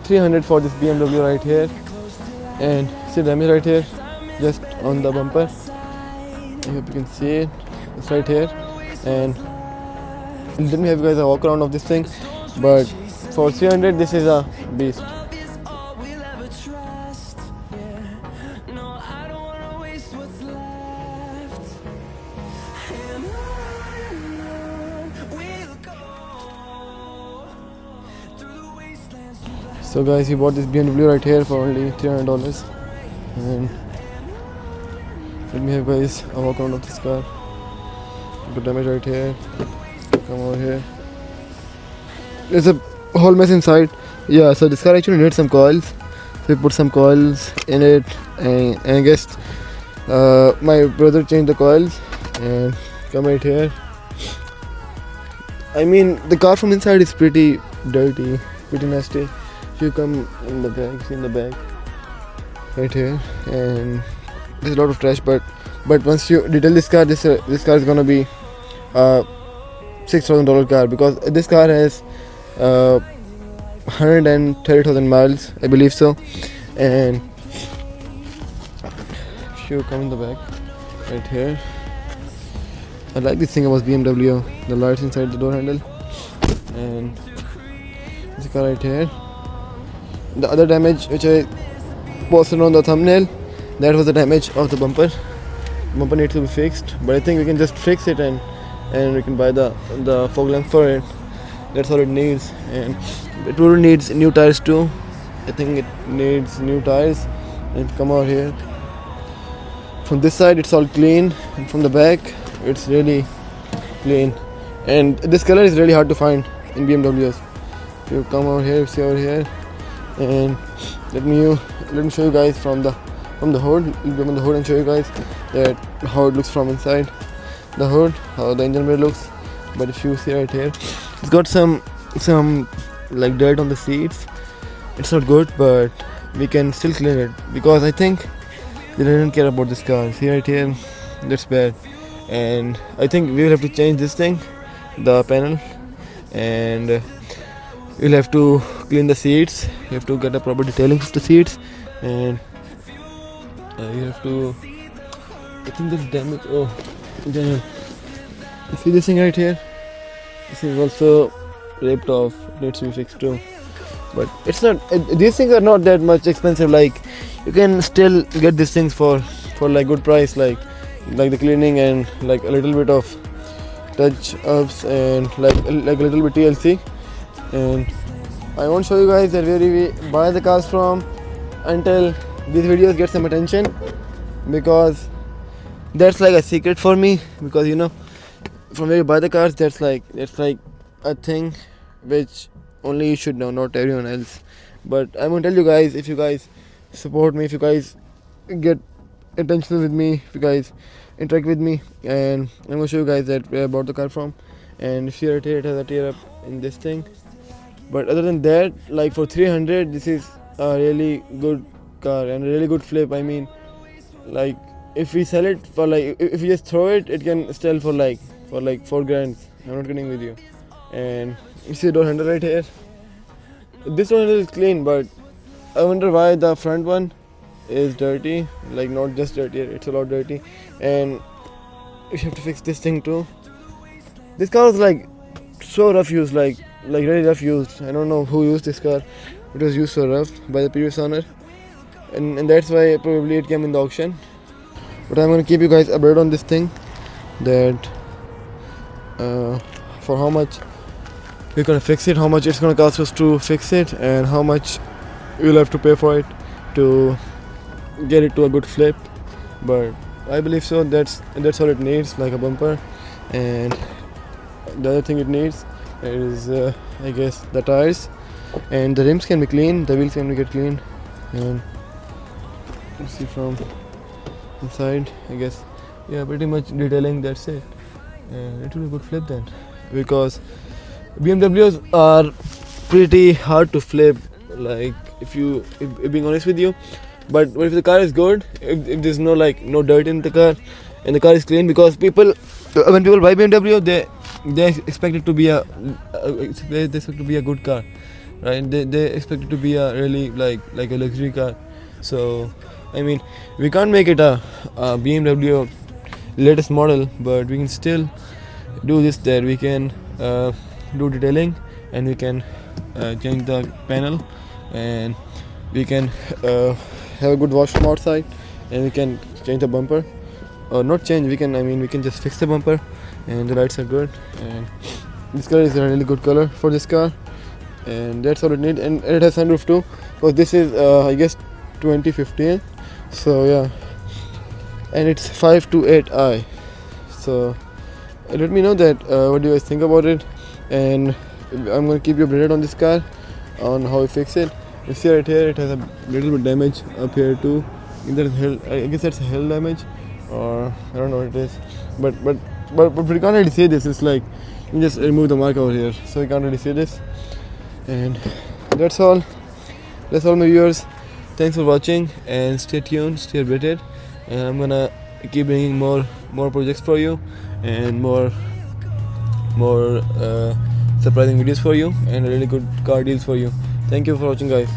300 for this BMW right here, and see damage right here, just on the bumper. I hope you can see it. It's right here, and let me have you guys a walk around of this thing. But for 300, this is a beast. So guys, we bought this BMW right here for only $300, and let me have guys a walk around of this car. Good damage right here. Come over here. There's a whole mess inside. Yeah, so this car actually needs some coils. So we put some coils in it, and I guess my brother changed the coils. And come right here. I mean, the car from inside is pretty dirty, pretty nasty. If you come in the back, see in the back, right here, and there's a lot of trash. But once you detail this car, this car is gonna be a $6,000 car, because this car has 130,000 miles, I believe so. And if you come in the back, right here, I like this thing about BMW, the lights inside the door handle, and this car right here. The other damage which I posted on the thumbnail, that was the damage of the bumper. Bumper needs to be fixed, but I think we can just fix it, and we can buy the fog lamp for it. That's all it needs, and it really needs new tires too. I think it needs new tires. And come over here. From this side it's all clean, and from the back it's really clean. And this color is really hard to find in BMWs. If you come over here, see over here, and let me show you guys from the hood. We'll open the hood and show you guys that how it looks from inside the hood, how the engine bay looks. But if you see right here, it's got some like dirt on the seats. It's not good, but we can still clean it, because I think they didn't care about this car. See right here, that's bad. And I think we will have to change this thing, the panel, and you'll have to clean the seats. You have to get a proper detailing of the seats, and you have to, I think this damage. Oh, damn. You see this thing right here? This is also ripped off. It needs to be fixed too. But it's not. These things are not that much expensive. Like, you can still get these things for like good price. Like the cleaning and like a little bit of touch ups and like a little bit TLC. And I won't show you guys that where we buy the cars from until these videos get some attention, because that's like a secret for me. Because from where you buy the cars, that's like a thing which only you should know, not everyone else. But I'm gonna tell you guys, if you guys support me, if you guys get attention with me, if you guys interact with me, and I'm gonna show you guys that where I bought the car from. And if you right here, it has a tear up in this thing. But other than that, like for 300, this is a really good car and a really good flip. I mean, like if we sell it for like, if we just throw it, it can sell for like 4 grand. I'm not kidding with you. And you see the door handle right here. This door handle is clean, but I wonder why the front one is dirty. Like, not just dirty, it's a lot dirty. And you have to fix this thing too. This car was like so rough used, like really rough used. I don't know who used this car. It was used so rough by the previous owner, and that's why probably it came in the auction. But I'm gonna keep you guys updated on this thing, that for how much we're gonna fix it, how much it's gonna cost us to fix it, and how much we'll have to pay for it to get it to a good flip. But I believe so. That's all it needs, like a bumper. And the other thing it needs is I guess the tires, and the rims can be clean, the wheels can be get cleaned, and you see from inside, I guess, yeah, pretty much detailing, that's it. And it will be a good flip then, because BMWs are pretty hard to flip, like if being honest with you. But if the car is good, if there's no dirt in the car and the car is clean, because when people buy BMW, they expect it to be a good car. right? They expect it to be a really like a luxury car. So I mean, we can't make it a BMW latest model, but we can still do this, that we can do detailing, and we can change the panel, and we can have a good wash from outside, and we can change the bumper, or not change, we can, I mean, we can just fix the bumper, and the lights are good, and this color is a really good color for this car, and that's all it needs. And it has sunroof too, because this is I guess 2015, so yeah, and it's 528i. So let me know that what do you guys think about it, and I'm gonna keep you updated on this car, on how we fix it. You see right here, it has a little bit damage up here too. Either I guess that's hail damage, or I don't know what it is, but we can't really see this. It's like you just remove the mark over here, so we can't really see this. And that's all my viewers. Thanks for watching, and stay tuned, stay updated, and I'm gonna keep bringing more projects for you, and more surprising videos for you, and really good car deals for you. Thank you for watching, guys.